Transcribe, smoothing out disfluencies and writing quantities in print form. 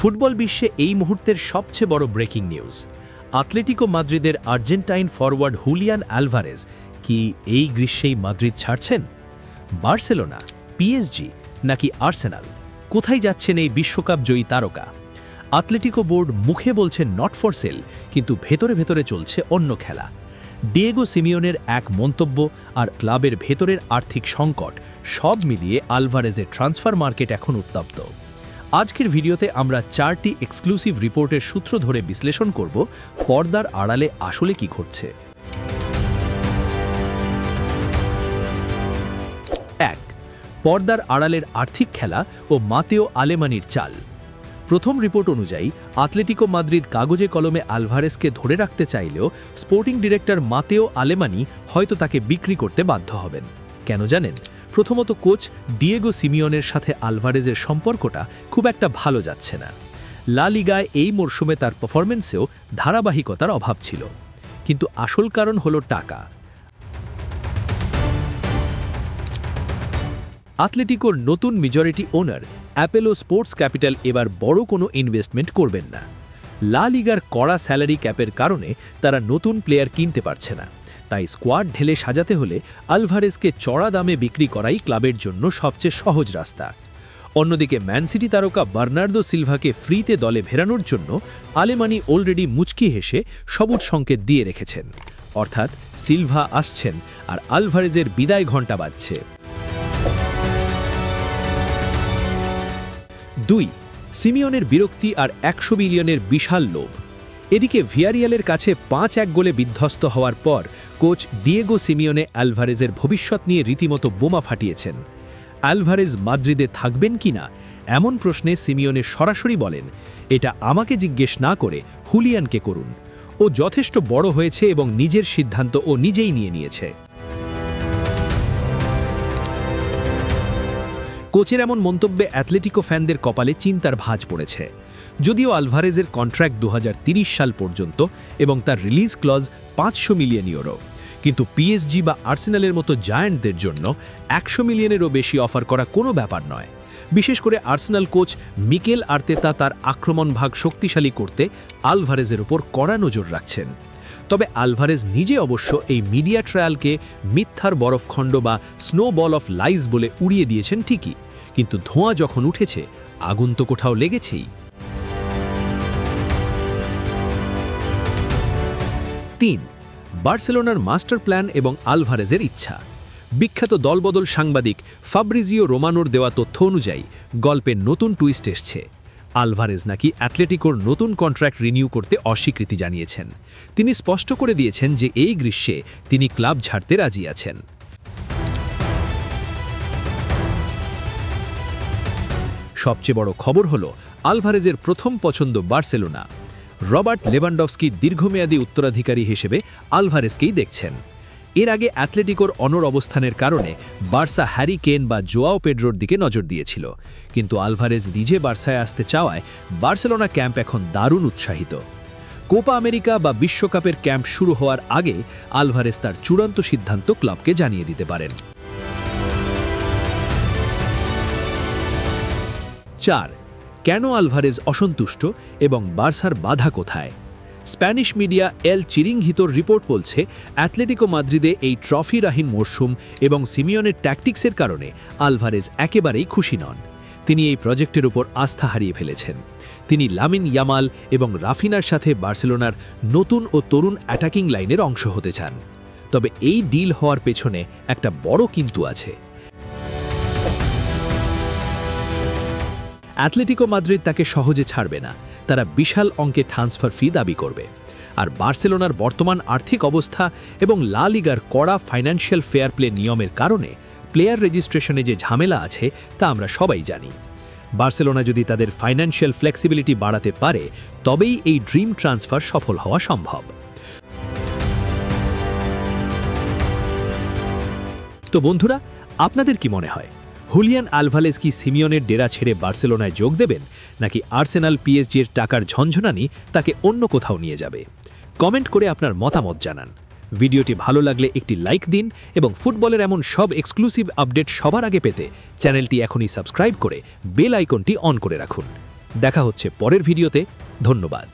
Football বিশ্বে এই মুহূর্তের সবচেয়ে বড় ব্রেকিং নিউজ। আতলেটিকো মাদ্রিদের আর্জেন্টাইন ফরওয়ার্ড হুলিয়ান আলভারেজ কি এই গ্রীষ্মেই মাদ্রিদ ছাড়ছেন? বার্সেলোনা, পিএসজি নাকি আর্সেনাল, কোথায় যাচ্ছেন এই বিশ্বকাপ জয়ী তারকা? আতলেটিকো বোর্ড মুখে বলছে নট ফর সেল, কিন্তু ভেতরে ভেতরে চলছে অন্য খেলা। ডিয়েগো সিমিওনের এক মন্তব্য আর ক্লাবের ভেতরের আর্থিক সংকট সব মিলিয়ে আলভারেজের ট্রান্সফার মার্কেট এখন উত্তপ্ত। আজকের ভিডিওতে আমরা 4টি এক্সক্লুসিভ রিপোর্টের সূত্র ধরে বিশ্লেষণ করব পর্দার আড়ালে আসলে কি ঘটছে। 1. পর্দার আড়ালের আর্থিক খেলা ও মাতেও আলেমানির চাল। প্রথম রিপোর্ট অনুযায়ী আতলেটিকো মাদ্রিদ কাগজে কলমে আলভারেজকে ধরে রাখতে চাইলেও স্পোর্টিং ডিরেক্টর মাতেও আলেমানি হয়তো তাকে বিক্রি করতে বাধ্য হবেন। কেন জানেন? প্রথমত, কোচ ডিয়েগো সিমিওনের সাথে আলভারেজের সম্পর্কটা খুব একটা ভালো যাচ্ছে না। লা লিগায় এই মরশুমে তার পারফরমেন্সেও ধারাবাহিকতার অভাব ছিল। কিন্তু আসল কারণ হলো টাকা। আতলেটিকোর নতুন মেজরিটি ওনার অ্যাপেলো স্পোর্টস ক্যাপিটাল এবার বড় কোনো ইনভেস্টমেন্ট করবেন না। লা লিগার কড়া স্যালারি ক্যাপের কারণে তারা নতুন প্লেয়ার কিনতে পারছে না। তাই স্কোয়াড ঢেলে সাজাতে হলে আলভারেজকে চড়া দামে বিক্রি করাই ক্লাবের জন্য সবচেয়ে সহজ রাস্তা। অন্যদিকে ম্যান সিটি তারকা বার্নার্দো সিলভাকে ফ্রিতে দলে ফেরানোর জন্য আলেমানি অলরেডি মুচকি হেসে সবুজ সংকেত দিয়ে রেখেছেন। অর্থাৎ সিলভা আসছেন আর আলভারেজের বিদায় ঘণ্টা বাজছে। 2. সিমিওনের বিরক্তি আর 100 মিলিয়নের বিশাল লোভ। এদিকে ভিয়ারিয়ালের কাছে 5-1 গোলে বিধ্বস্ত হওয়ার পর কোচ ডিয়েগো সিমিওনে আলভারেজের ভবিষ্যৎ নিয়ে রীতিমতো বোমা ফাটিয়েছেন। আলভারেজ মাদ্রিদে থাকবেন কিনা এমন প্রশ্নে সিমিওনে সরাসরি বলেন, এটা আমাকে জিজ্ঞেস না করে হুলিয়ানকে করুন। ও যথেষ্ট বড় হয়েছে এবং নিজের সিদ্ধান্ত ও নিজেই নিয়েছে। কোচের এমন মন্তব্যে অ্যাথলেটিকো ফ্যানদের কপালে চিন্তার ভাঁজ পড়েছে। যদিও আলভারেজের কন্ট্রাক্ট 2030 সাল পর্যন্ত এবং তার রিলিজ ক্লজ 500 মিলিয়ন ইউরো, কিন্তু পিএসজি বা আর্সেনালের মতো জায়ান্টদের জন্য 100 মিলিয়নেরও বেশি অফার করা কোনো ব্যাপার নয়। বিশেষ করে আর্সেনাল কোচ মিকেল আর্তেতা তার আক্রমণ ভাগ শক্তিশালী করতে আলভারেজের উপর কড়া নজর রাখছেন। তবে আলভারেজ নিজে অবশ্য এই মিডিয়া ট্রায়ালকে মিথ্যার বরফখণ্ড বা স্নো বল অফ লাইজ বলে উড়িয়ে দিয়েছেন ঠিকই, কিন্তু ধোঁয়া যখন উঠেছে আগুন তো কোথাও লেগেছেই। 3. বার্সেলোনার মাস্টার প্ল্যান এবং আলভারেজের ইচ্ছা। বিখ্যাত দলবদল সাংবাদিক ফাব্রিজিও রোমানোর দেওয়া তথ্য অনুযায়ী গল্পের নতুন টুইস্ট এসছে। আলভারেজ নাকি অ্যাথলেটিকোর নতুন কন্ট্রাক্ট রিনিউ করতে অস্বীকৃতি জানিয়েছেন। তিনি স্পষ্ট করে দিয়েছেন যে এই গ্রীষ্মে তিনি ক্লাব ছাড়তে রাজি আছেন। সবচেয়ে বড় খবর হলো আলভারেজের প্রথম পছন্দ বার্সেলোনা। রবার্ট লেভানডফস্কি দীর্ঘমেয়াদী উত্তরাধিকারী হিসেবে আলভারেজকেই দেখছেন। এর আগে অ্যাথলেটিকোর অনড় অবস্থানের কারণে বার্সা হ্যারি কেন বা জোয়াও পেড্রোর দিকে নজর দিয়েছিল, কিন্তু আলভারেজ নিজে বার্সায় আসতে চাওয়ায় বার্সেলোনা ক্যাম্প এখন দারুণ উৎসাহিত। কোপা আমেরিকা বা বিশ্বকাপের ক্যাম্প শুরু হওয়ার আগে আলভারেজ তার চূড়ান্ত সিদ্ধান্ত ক্লাবকে জানিয়ে দিতে পারেন। 4. কেন আলভারেজ অসন্তুষ্ট এবং বার্সার বাধা কোথায়? স্প্যানিশ মিডিয়া এল চিরিংহিতোর রিপোর্ট বলছে, অ্যাথলেটিকো মাদ্রিদে এই ট্রফিরাহীন মরশুম এবং সিমিওনের ট্যাকটিক্সের কারণে আলভারেজ একেবারেই খুশি নন। তিনি এই প্রজেক্টের উপর আস্থা হারিয়ে ফেলেছেন। তিনি লামিন ইয়ামাল এবং রাফিনার সাথে বার্সেলোনার নতুন ও তরুণ অ্যাটাকিং লাইনের অংশ হতে চান। তবে এই ডিল হওয়ার পেছনে একটা বড় কিন্তু আছে। অ্যাথলেটিকো মাদ্রিদ তাকে সহজে ছাড়বে না। তারা বিশাল অঙ্কে ট্রান্সফার ফি দাবি করবে। আর বার্সেলোনার বর্তমান আর্থিক অবস্থা এবং লা লিগার কড়া ফাইন্যান্সিয়াল ফেয়ার প্লে নিয়মের কারণে প্লেয়ার রেজিস্ট্রেশনে যে ঝামেলা আছে তা আমরা সবাই জানি। বার্সেলোনা যদি তাদের ফাইন্যান্সিয়াল ফ্লেক্সিবিলিটি বাড়াতে পারে, তবেই এই ড্রিম ট্রান্সফার সফল হওয়া সম্ভব। তো বন্ধুরা, আপনাদের কি মনে হয়, হুলিয়ান আলভারেজ কি সিমিওনের ডেরা ছেড়ে বার্সেলোনায় যোগ দেবেন, নাকি আর্সেনাল পিএসজির টাকার ঝনঝনানি তাকে অন্য কোথাও নিয়ে যাবে? কমেন্ট করে আপনার মতামত জানান। ভিডিওটি ভালো লাগলে একটি লাইক দিন এবং ফুটবলের এমন সব এক্সক্লুসিভ আপডেট সবার আগে পেতে চ্যানেলটি এখনই সাবস্ক্রাইব করে বেল আইকনটি অন করে রাখুন। দেখা হচ্ছে পরের ভিডিওতে। ধন্যবাদ।